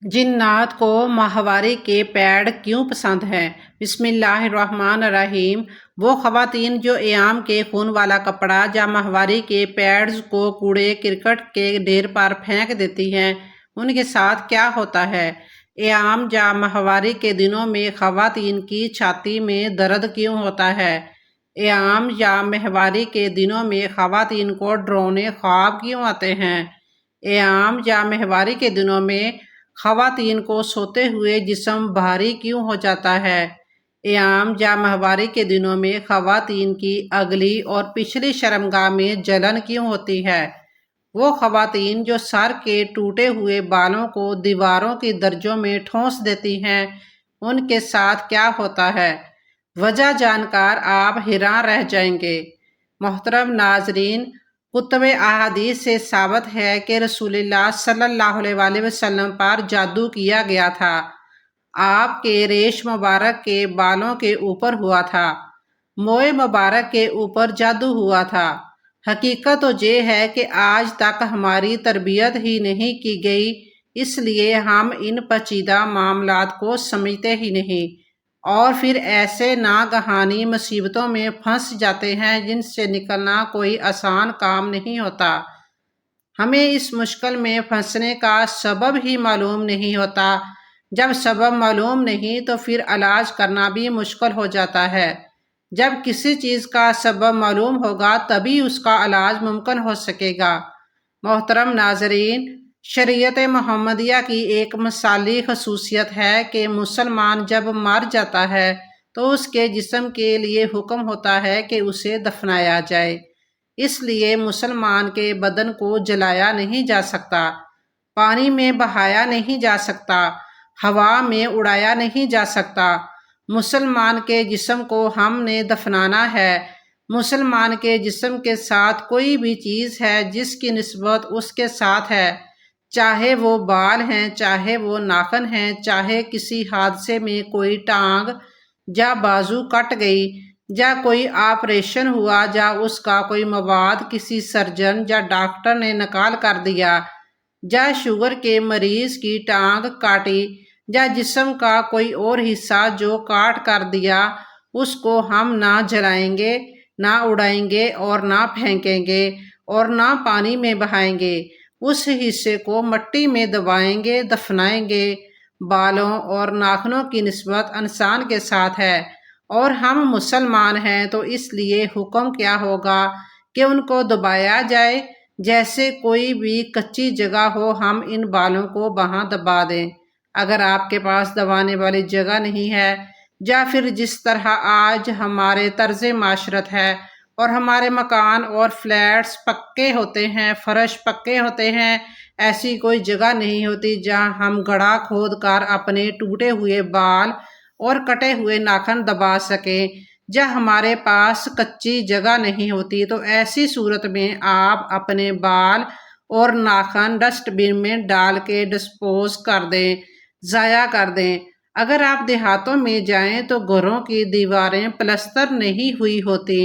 जिन्नात को माहवारी के पेड़ क्यों पसंद हैं? बिस्मिल्लाहिर्रहमानिर्रहीम। वो ख़वातीन जो एयाम के खून वाला कपड़ा या माहवारी के पेड्स को कूड़े क्रिकेट के ढेर पर फेंक देती हैं, उनके साथ क्या होता है? एयाम या माहवारी के दिनों में ख़वातीन की छाती में दर्द क्यों होता है? एयाम या माहवारी के दिनों में ख़वातीन को डरावने ख्वाब क्यों आते हैं? एयाम या माहवारी के दिनों में ख़वातीन को सोते हुए जिस्म भारी क्यों हो जाता है? एयाम या माहवारी के दिनों में ख़वातीन की अगली और पिछली शर्मगाह में जलन क्यों होती है? वो ख़वातीन जो सर के टूटे हुए बालों को दीवारों की दर्जों में ठोंस देती हैं, उनके साथ क्या होता है? वजह जानकर आप हैरान रह जाएंगे। मोहतरम नाजरीन, कुतुब अहादीस से साबित है कि रसूलुल्लाह सल्लल्लाहु अलैहि वसल्लम पर जादू किया गया था। आपके रेश मुबारक के बालों के ऊपर हुआ था। मोए मुबारक के ऊपर जादू हुआ था। हकीकत तो ये है कि आज तक हमारी तरबियत ही नहीं की गई, इसलिए हम इन पेचीदा मामलात को समझते ही नहीं और फिर ऐसे नागहानी मुसीबतों में फंस जाते हैं जिनसे निकलना कोई आसान काम नहीं होता। हमें इस मुश्किल में फंसने का सबब ही मालूम नहीं होता। जब सबब मालूम नहीं तो फिर इलाज करना भी मुश्किल हो जाता है। जब किसी चीज़ का सबब मालूम होगा तभी उसका इलाज मुमकिन हो सकेगा। मोहतरम नाजरीन, शरीयत मोहम्मदिया की एक मिसाली खसूसियत है कि मुसलमान जब मर जाता है तो उसके जिस्म के लिए हुक्म होता है कि उसे दफनाया जाए। इसलिए मुसलमान के बदन को जलाया नहीं जा सकता, पानी में बहाया नहीं जा सकता, हवा में उड़ाया नहीं जा सकता। मुसलमान के जिस्म को हमने दफनाना है। मुसलमान के जिस्म के साथ कोई भी चीज़ है जिसकी निस्बत उसके साथ है, चाहे वो बाल हैं, चाहे वो नाखन हैं, चाहे किसी हादसे में कोई टांग या बाजू कट गई, या कोई ऑपरेशन हुआ, या उसका कोई मवाद किसी सर्जन या डॉक्टर ने निकाल कर दिया, या शुगर के मरीज की टांग काटी, या जिस्म का कोई और हिस्सा जो काट कर दिया, उसको हम ना जलाएंगे, ना उड़ाएंगे और ना फेंकेंगे और ना पानी में बहाएंगे। उस हिस्से को मिट्टी में दबाएंगे, दफनाएंगे। बालों और नाखनों की निस्बत इंसान के साथ है और हम मुसलमान हैं, तो इसलिए हुक्म क्या होगा कि उनको दबाया जाए। जैसे कोई भी कच्ची जगह हो, हम इन बालों को वहाँ दबा दें। अगर आपके पास दबाने वाली जगह नहीं है, या फिर जिस तरह आज हमारे तर्ज माशरत है और हमारे मकान और फ्लैट्स पक्के होते हैं, फर्श पक्के होते हैं, ऐसी कोई जगह नहीं होती जहां हम गड्ढा खोद कर अपने टूटे हुए बाल और कटे हुए नाखन दबा सकें, या हमारे पास कच्ची जगह नहीं होती, तो ऐसी सूरत में आप अपने बाल और नाखन डस्टबिन में डाल के डिस्पोज कर दें, ज़ाया कर दें। अगर आप देहातों में जाएं तो घरों की दीवारें प्लस्तर नहीं हुई होती,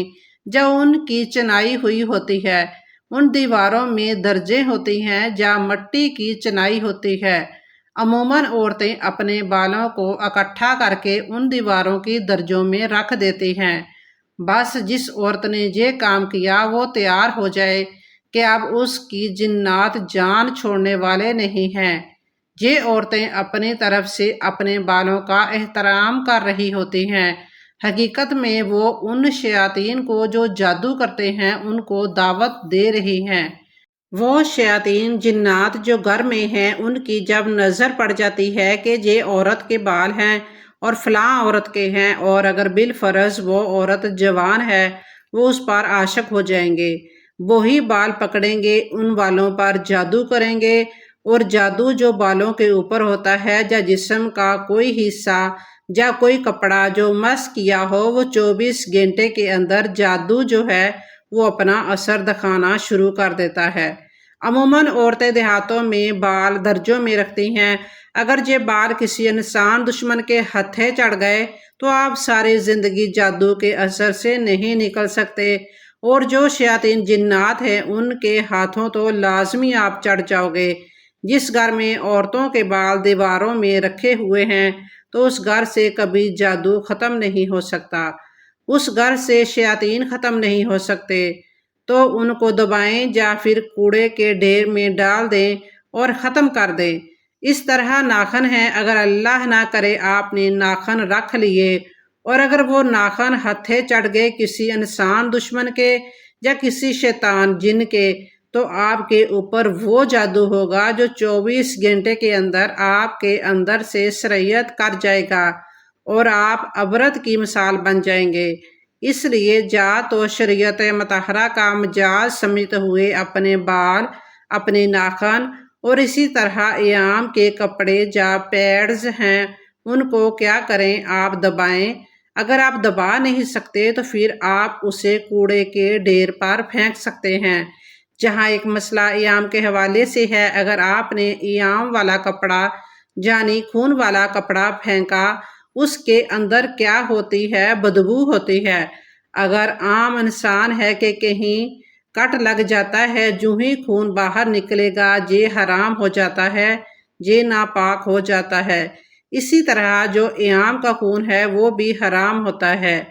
जो उनकी चिनाई हुई होती है, उन दीवारों में दर्जे होती हैं या मिट्टी की चिनाई होती है। अमूमन औरतें अपने बालों को इकट्ठा करके उन दीवारों की दर्जों में रख देती हैं। बस जिस औरत ने ये काम किया वो तैयार हो जाए कि अब उसकी जिन्नात जान छोड़ने वाले नहीं हैं। ये औरतें अपनी तरफ से अपने बालों का एहतराम कर रही होती हैं। हकीकत में वो उन शयातीन को जो जादू करते हैं उनको दावत दे रही हैं। वो शयातीन जिन्नात जो घर में हैं, उनकी जब नज़र पड़ जाती है कि ये औरत के बाल हैं और फलां औरत के हैं, और अगर बिल फर्ज वो औरत जवान है, वो उस पर आशिक हो जाएंगे। वही बाल पकड़ेंगे, उन बालों पर जादू करेंगे, और जादू जो बालों के ऊपर होता है या जिस्म का कोई हिस्सा या कोई कपड़ा जो मस किया हो, वो 24 घंटे के अंदर जादू जो है वो अपना असर दिखाना शुरू कर देता है। अमूमन औरतें देहातों में बाल दर्जों में रखती हैं। अगर ये बाल किसी इंसान दुश्मन के हथे चढ़ गए तो आप सारी ज़िंदगी जादू के असर से नहीं निकल सकते, और जो शयातीन जिन्नात हैं उनके हाथों तो लाजमी आप चढ़ जाओगे। جس گھر میں عورتوں کے بال دیواروں میں رکھے ہوئے ہیں تو اس گھر سے کبھی جادو ختم نہیں ہو سکتا، اس گھر سے شیاطین ختم نہیں ہو سکتے، تو ان کو دبائیں یا پھر کوڑے کے ڈھیر میں ڈال دیں اور ختم کر دیں۔ اس طرح ناخن ہیں، اگر اللہ نہ کرے آپ نے ناخن رکھ لیے اور اگر وہ ناخن ہتھے چڑھ گئے کسی انسان دشمن کے یا کسی شیطان جن کے، تو آپ کے اوپر وہ جادو ہوگا جو 24 گھنٹے کے اندر آپ کے اندر سے سرایت کر جائے گا اور آپ عبرت کی مثال بن جائیں گے۔ اس لیے جا تو شریعت مطہرہ کا مجاز سمجھتے ہوئے اپنے بال، اپنے ناخن اور اسی طرح ایام کے کپڑے یا پیڈز ہیں ان کو کیا کریں، آپ دبائیں۔ اگر آپ دبا نہیں سکتے تو پھر آپ اسے کوڑے کے ڈھیر پر پھینک سکتے ہیں۔ جہاں ایک مسئلہ ایام کے حوالے سے ہے، اگر آپ نے ایام والا کپڑا یعنی خون والا کپڑا پھینکا، اس کے اندر کیا ہوتی ہے؟ بدبو ہوتی ہے۔ اگر عام انسان ہے کہ کہیں کٹ لگ جاتا ہے، جو ہی خون باہر نکلے گا یہ حرام ہو جاتا ہے، یہ ناپاک ہو جاتا ہے۔ اسی طرح جو ایام کا خون ہے وہ بھی حرام ہوتا ہے۔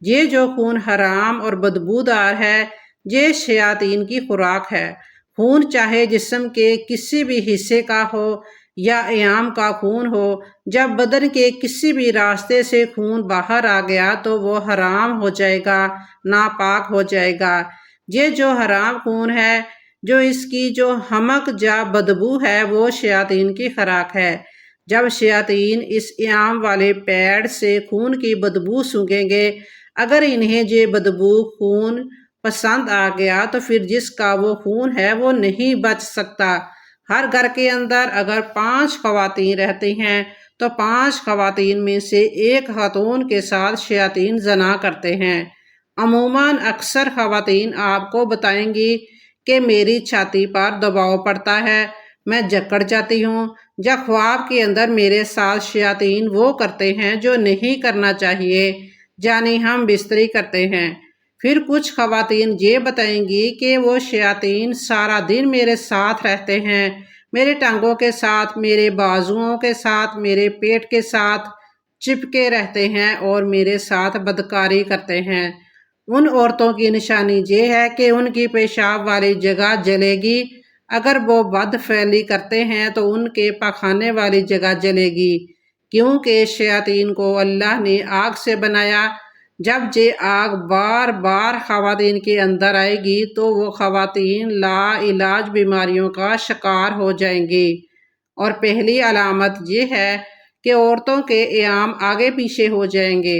یہ جو خون حرام اور بدبودار ہے یہ شیاطین کی خوراک ہے۔ خون چاہے جسم کے کسی بھی حصے کا ہو یا ایام کا خون ہو، جب بدن کے کسی بھی راستے سے خون باہر آ گیا تو وہ حرام ہو جائے گا، ناپاک ہو جائے گا۔ یہ جو حرام خون ہے، جو اس کی جو حمق یا بدبو ہے وہ شیاطین کی خوراک ہے۔ جب شیاطین اس ایام والے پیڈ سے خون کی بدبو سونگھیں گے، اگر انہیں یہ بدبو خون پسند آ گیا تو پھر جس کا وہ خون ہے وہ نہیں بچ سکتا۔ ہر گھر کے اندر اگر 5 خواتین رہتی ہیں تو 5 خواتین میں سے ایک خاتون کے ساتھ شیاطین زنا کرتے ہیں۔ عموماً اکثر خواتین آپ کو بتائیں گی کہ میری چھاتی پر دباؤ پڑتا ہے، میں جکڑ جاتی ہوں، یا خواب کے اندر میرے ساتھ شیاطین وہ کرتے ہیں جو نہیں کرنا چاہیے، یعنی ہم بستری کرتے ہیں۔ پھر کچھ خواتین یہ بتائیں گی کہ وہ شیاطین سارا دن میرے ساتھ رہتے ہیں، میرے ٹانگوں کے ساتھ، میرے بازوؤں کے ساتھ، میرے پیٹ کے ساتھ چپکے رہتے ہیں اور میرے ساتھ بدکاری کرتے ہیں۔ ان عورتوں کی نشانی یہ ہے کہ ان کی پیشاب والی جگہ جلے گی، اگر وہ بد فعلی کرتے ہیں تو ان کے پاخانے والی جگہ جلے گی، کیونکہ شیاطین کو اللہ نے آگ سے بنایا۔ جب یہ آگ بار بار خواتین کے اندر آئے گی تو وہ خواتین لا علاج بیماریوں کا شکار ہو جائیں گی۔ اور پہلی علامت یہ ہے کہ عورتوں کے ایام آگے پیچھے ہو جائیں گے،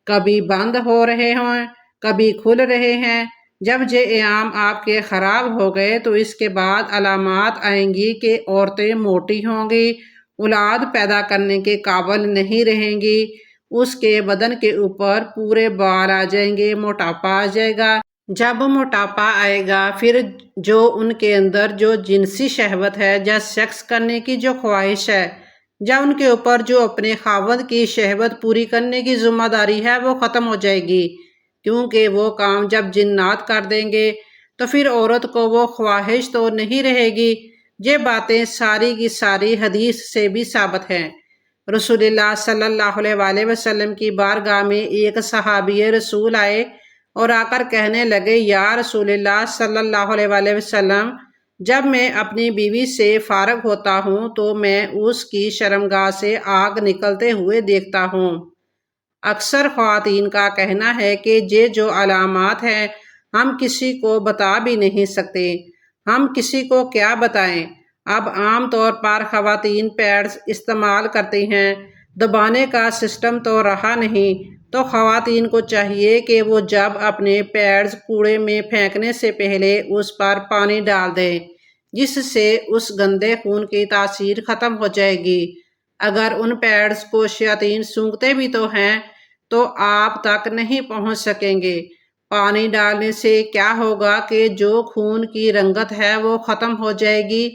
کبھی بند ہو رہے ہیں، کبھی کھل رہے ہیں۔ جب یہ ایام آپ کے خراب ہو گئے تو اس کے بعد علامات آئیں گی کہ عورتیں موٹی ہوں گی، اولاد پیدا کرنے کے قابل نہیں رہیں گی، اس کے بدن کے اوپر پورے بال آ جائیں گے، موٹاپا آ جائے گا۔ جب موٹاپا آئے گا پھر جو ان کے اندر جو جنسی شہوت ہے یا سیکس کرنے کی جو خواہش ہے، یا ان کے اوپر جو اپنے خاوند کی شہوت پوری کرنے کی ذمہ داری ہے وہ ختم ہو جائے گی، کیونکہ وہ کام جب جنات کر دیں گے تو پھر عورت کو وہ خواہش تو نہیں رہے گی۔ یہ باتیں ساری کی ساری حدیث سے بھی ثابت ہیں۔ رسول اللہ صلی اللہ علیہ وآلہ وسلم کی بارگاہ میں ایک صحابی رسول آئے اور آ کر کہنے لگے، یا رسول اللہ صلی اللہ علیہ وآلہ وسلم، جب میں اپنی بیوی سے فارغ ہوتا ہوں تو میں اس کی شرمگاہ سے آگ نکلتے ہوئے دیکھتا ہوں۔ اکثر خواتین کا کہنا ہے کہ یہ جو علامات ہیں ہم کسی کو بتا بھی نہیں سکتے، ہم کسی کو کیا بتائیں۔ اب عام طور پر خواتین پیڈز استعمال کرتی ہیں، دبانے کا سسٹم تو رہا نہیں، تو خواتین کو چاہیے کہ وہ جب اپنے پیڈز کوڑے میں پھینکنے سے پہلے اس پر پانی ڈال دیں، جس سے اس گندے خون کی تاثیر ختم ہو جائے گی۔ اگر ان پیڈز کو شیاطین سونگھتے بھی تو ہیں تو آپ تک نہیں پہنچ سکیں گے۔ پانی ڈالنے سے کیا ہوگا کہ جو خون کی رنگت ہے وہ ختم ہو جائے گی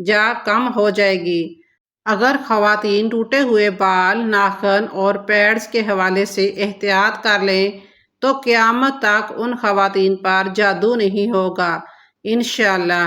یا کم ہو جائے گی۔ اگر خواتین ٹوٹے ہوئے بال، ناخن اور پیڈز کے حوالے سے احتیاط کر لیں تو قیامت تک ان خواتین پر جادو نہیں ہوگا، انشاءاللہ۔